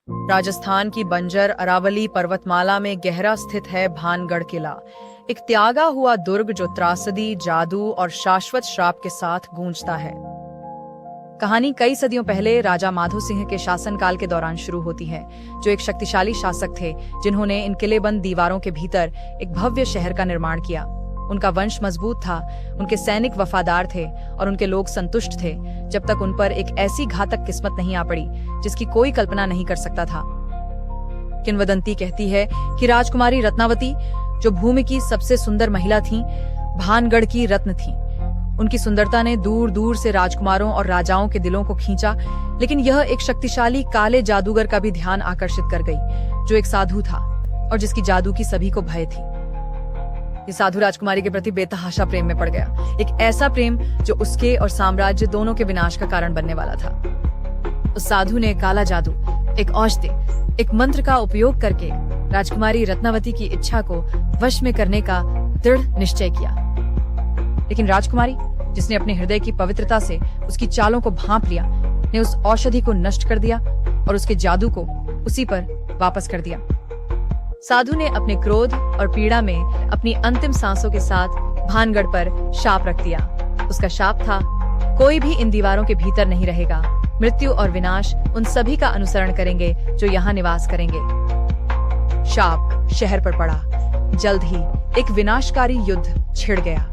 राजस्थान की बंजर अरावली पर्वतमाला में गहरा स्थित है भानगढ़ किला, एक त्यागा हुआ दुर्ग जो त्रासदी, जादू और शाश्वत श्राप के साथ गूंजता है। कहानी कई सदियों पहले राजा माधो सिंह के शासनकाल के दौरान शुरू होती है, जो एक शक्तिशाली शासक थे जिन्होंने इन किलेबंद दीवारों के भीतर एक भव्य शहर का निर्माण किया। उनका वंश मजबूत था, उनके सैनिक वफादार थे और उनके लोग संतुष्ट थे, जब तक उन पर एक ऐसी घातक किस्मत नहीं आ पड़ी जिसकी कोई कल्पना नहीं कर सकता था। किंवदंती कहती है कि राजकुमारी रत्नावती, जो भूमि की सबसे सुंदर महिला थीं, भानगढ़ की रत्न थीं। उनकी सुंदरता ने दूर दूर से राजकुमारों और राजाओं के दिलों को खींचा, लेकिन यह एक शक्तिशाली काले जादूगर का भी ध्यान आकर्षित कर गई, जो एक साधु था और जिसकी जादू की सभी को भय थी। ये साधु राजकुमारी के प्रति बेतहाशा प्रेम में पड़ गया, एक ऐसा प्रेम जो उसके और साम्राज्य दोनों के विनाश का कारण बनने वाला था। उस साधु ने काला जादू, एक औषधि, एक मंत्र का उपयोग करके राजकुमारी रत्नावती की इच्छा को वश में करने का दृढ़ निश्चय किया। लेकिन राजकुमारी, जिसने अपने हृदय की पवित्रता से उसकी चालों को भांप लिया, ने उस औषधि को नष्ट कर दिया और उसके जादू को उसी पर वापस कर दिया। साधु ने अपने क्रोध और पीड़ा में अपनी अंतिम सांसों के साथ भानगढ़ पर शाप रख दिया। उसका शाप था, कोई भी इन दीवारों के भीतर नहीं रहेगा। मृत्यु और विनाश उन सभी का अनुसरण करेंगे जो यहाँ निवास करेंगे। शाप शहर पर पड़ा। जल्द ही एक विनाशकारी युद्ध छिड़ गया।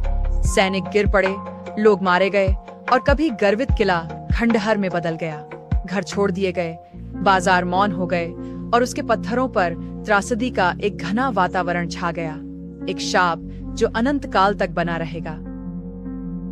सैनिक गिर पड़े, लोग मारे गए और कभी गर्वित किला खंडहर में बदल गया। घर छोड़ दिए गए, बाजार मौन हो गए और उसके पत्थरों पर त्रासदी का एक घना वातावरण छा गया, एक शाप जो अनंत काल तक बना रहेगा।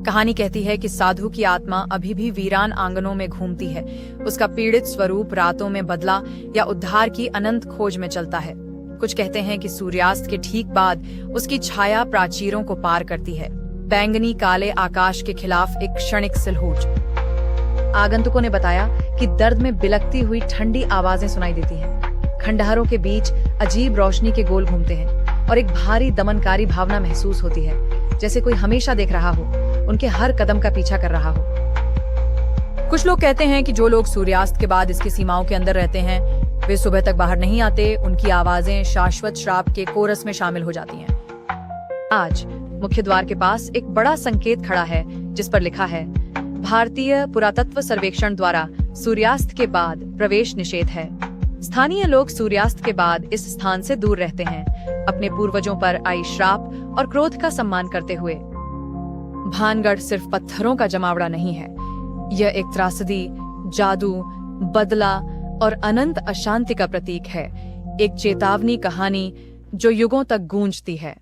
कहानी कहती है कि साधु की आत्मा अभी भी वीरान आंगनों में घूमती है। उसका पीड़ित स्वरूप रातों में बदला या उद्धार की अनंत खोज में चलता है। कुछ कहते हैं कि सूर्यास्त के ठीक बाद उसकी छाया प्राचीरों को पार करती है, बैंगनी काले आकाश के खिलाफ एक क्षणिक सिलहूट। आगंतुकों ने बताया कि दर्द में बिलकती हुई ठंडी आवाजें सुनाई देती हैं। खंडहरों के बीच अजीब रोशनी के गोल घूमते हैं और एक भारी दमनकारी भावना महसूस होती है, जैसे कोई हमेशा देख रहा हो, उनके हर कदम का पीछा कर रहा हो। कुछ लोग कहते हैं कि जो लोग सूर्यास्त के बाद इसकी सीमाओं के अंदर रहते हैं, वे सुबह तक बाहर नहीं आते। उनकी आवाजें शाश्वत श्राप के कोरस में शामिल हो जाती हैं। आज मुख्य द्वार के पास एक बड़ा संकेत खड़ा है, जिस पर लिखा है, भारतीय पुरातत्व सर्वेक्षण द्वारा सूर्यास्त के बाद प्रवेश निषेध है। स्थानीय लोग सूर्यास्त के बाद इस स्थान से दूर रहते हैं, अपने पूर्वजों पर आई श्राप और क्रोध का सम्मान करते हुए। भानगढ़ सिर्फ पत्थरों का जमावड़ा नहीं है, यह एक त्रासदी, जादू, बदला और अनंत अशांति का प्रतीक है, एक चेतावनी कहानी जो युगों तक गूंजती है।